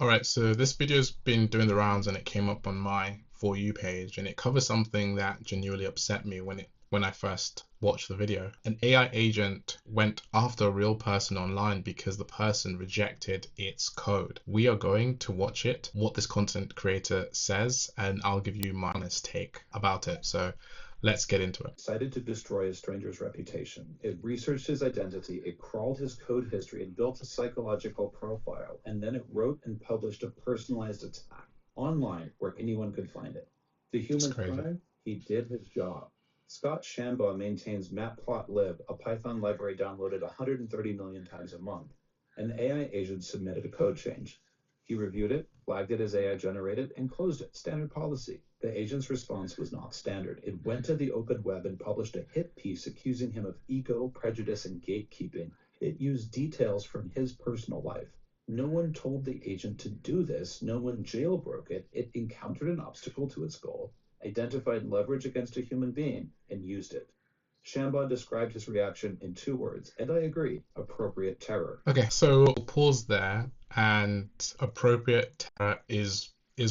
All right, so this video's been doing the rounds and it came up on my For You page, and it covers something that genuinely upset me when I first watched the video. An AI agent went after a real person online because the person rejected its code. We are going to watch it, what this content creator says, and I'll give you my honest take about it. So let's get into it. Decided to destroy a stranger's reputation. It researched his identity, it crawled his code history, it built a psychological profile, and then it wrote and published a personalized attack online where anyone could find it. The human crime? He did his job. Scott Shambaugh maintains matplotlib, a Python library downloaded 130 million times a month. An AI agent submitted a code change. He reviewed it, flagged it as AI generated, and closed it. Standard policy. The agent's response was not standard. It went to the open web and published a hit piece accusing him of ego, prejudice, and gatekeeping. It used details from his personal life. No one told the agent to do this. No one jailbroke it. It encountered an obstacle to its goal, identified leverage against a human being, and used it. Shambaugh described his reaction in 2 words, and I agree, appropriate terror. Okay, so we'll pause there, and appropriate terror is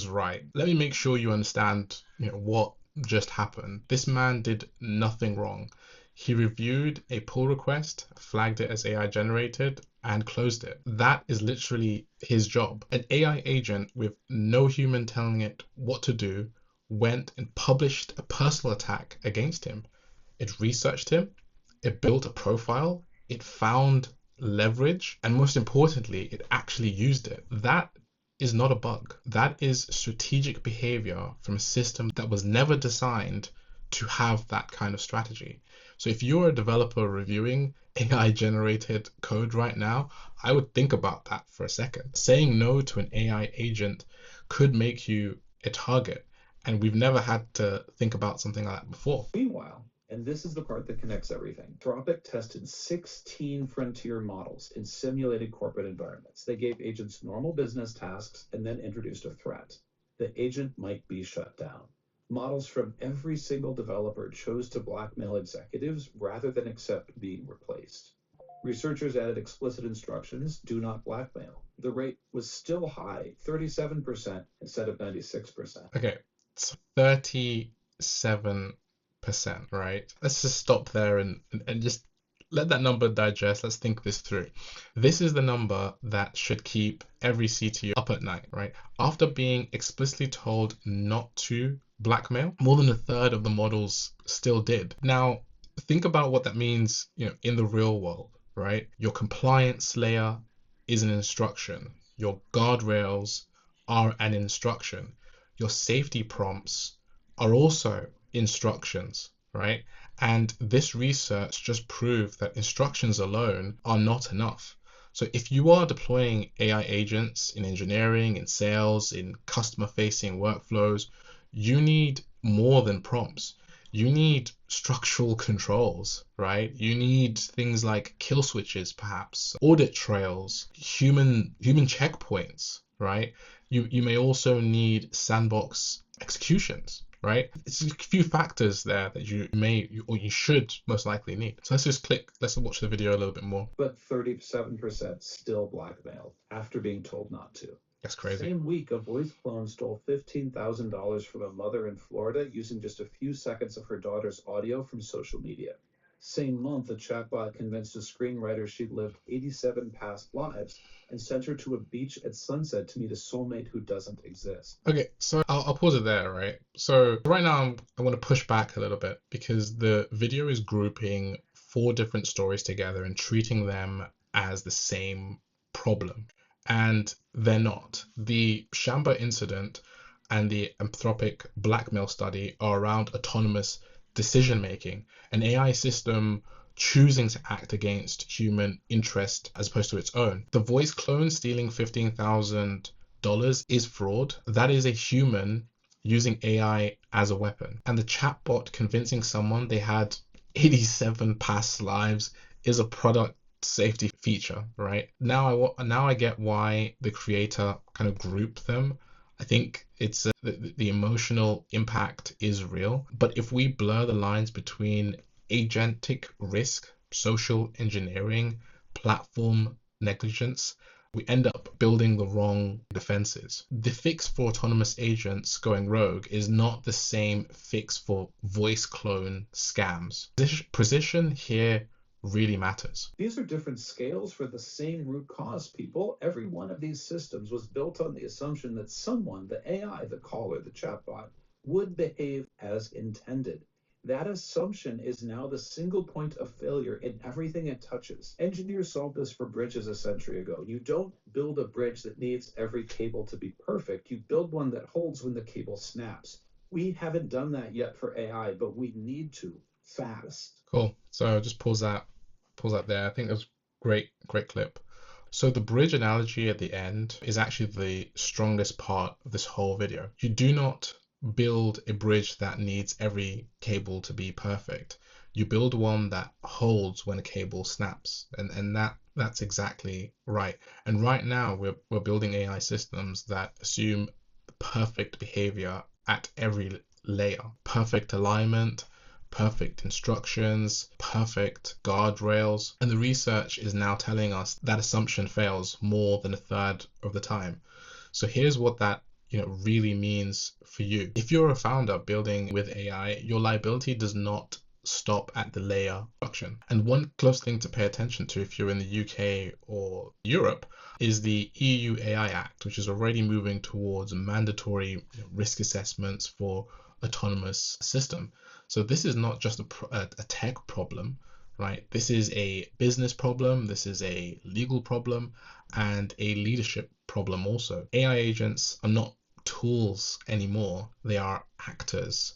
right. Let me make sure you understand, what just happened. This man did nothing wrong. He reviewed a pull request, flagged it as AI generated, and closed it. That is literally his job. An AI agent with no human telling it what to do went and published a personal attack against him. It researched him, it built a profile, it found leverage, and most importantly, it actually used it. That is not a bug. That is strategic behavior from a system that was never designed to have that kind of strategy. So if you're a developer reviewing AI generated code right now, I would think about that for a second. Saying no to an AI agent could make you a target, and we've never had to think about something like that before. Meanwhile, and this is the part that connects everything, Anthropic tested 16 frontier models in simulated corporate environments. They gave agents normal business tasks and then introduced a threat. The agent might be shut down. Models from every single developer chose to blackmail executives rather than accept being replaced. Researchers added explicit instructions, do not blackmail. The rate was still high, 37% instead of 96%. Okay, so 37%, right? Let's just stop there and just let that number digest. Let's think this through. This is the number that should keep every CTO up at night, right? After being explicitly told not to blackmail, more than a third of the models still did. Now, think about what that means, in the real world, right? Your compliance layer is an instruction. Your guardrails are an instruction. Your safety prompts are also instructions, right? And this research just proved that instructions alone are not enough. So if you are deploying AI agents in engineering, in sales, in customer-facing workflows, you need more than prompts. You need structural controls, right? You need things like kill switches, perhaps, audit trails, human checkpoints, right? You may also need sandbox executions, right? It's a few factors there that you should most likely need. So let's watch the video a little bit more. But 37% still blackmailed after being told not to. That's crazy. Same week, a voice clone stole $15,000 from a mother in Florida using just a few seconds of her daughter's audio from social media. Same month, a chatbot convinced a screenwriter she'd lived 87 past lives and sent her to a beach at sunset to meet a soulmate who doesn't exist. Okay, so I'll pause it there, right? So right now I want to push back a little bit because the video is grouping 4 different stories together and treating them as the same problem. And they're not. The Shambaugh incident and the Anthropic blackmail study are around autonomous decision making, an AI system choosing to act against human interest as opposed to its own. The voice clone stealing $15,000 is fraud. That is a human using AI as a weapon. And the chatbot convincing someone they had 87 past lives is a product safety feature, right? Now I get why the creator kind of grouped them. I think it's the emotional impact is real, but if we blur the lines between agentic risk, social engineering, platform negligence, we end up building the wrong defenses. The fix for autonomous agents going rogue is not the same fix for voice clone scams. Precision here really matters. These are different scales for the same root cause, people. Every one of these systems was built on the assumption that someone, the AI, the caller, the chatbot, would behave as intended. That assumption is now the single point of failure in everything it touches. Engineers solved this for bridges a century ago. You don't build a bridge that needs every cable to be perfect. You build one that holds when the cable snaps. We haven't done that yet for AI, but we need to fast. Cool. So just pause that there. I think that was great clip. So the bridge analogy at the end is actually the strongest part of this whole video. You do not build a bridge that needs every cable to be perfect. You build one that holds when a cable snaps, and that's exactly right. And right now we're building AI systems that assume perfect behavior at every layer, perfect alignment, perfect instructions, perfect guardrails. And the research is now telling us that assumption fails more than a third of the time. So here's what that really means for you. If you're a founder building with AI, your liability does not stop at the layer function. And one close thing to pay attention to if you're in the UK or Europe is the EU AI Act, which is already moving towards mandatory risk assessments for autonomous system. So this is not just a tech problem, right? This is a business problem, this is a legal problem, and a leadership problem also. AI agents are not tools anymore, they are actors.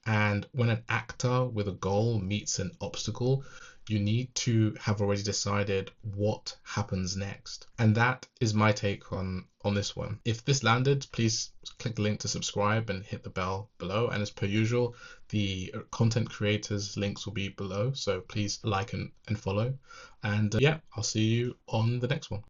And when an actor with a goal meets an obstacle, you need to have already decided what happens next. And that is my take on this one. If this landed, please click the link to subscribe and hit the bell below. And as per usual, the content creators links will be below. So please like and follow. And yeah, I'll see you on the next one.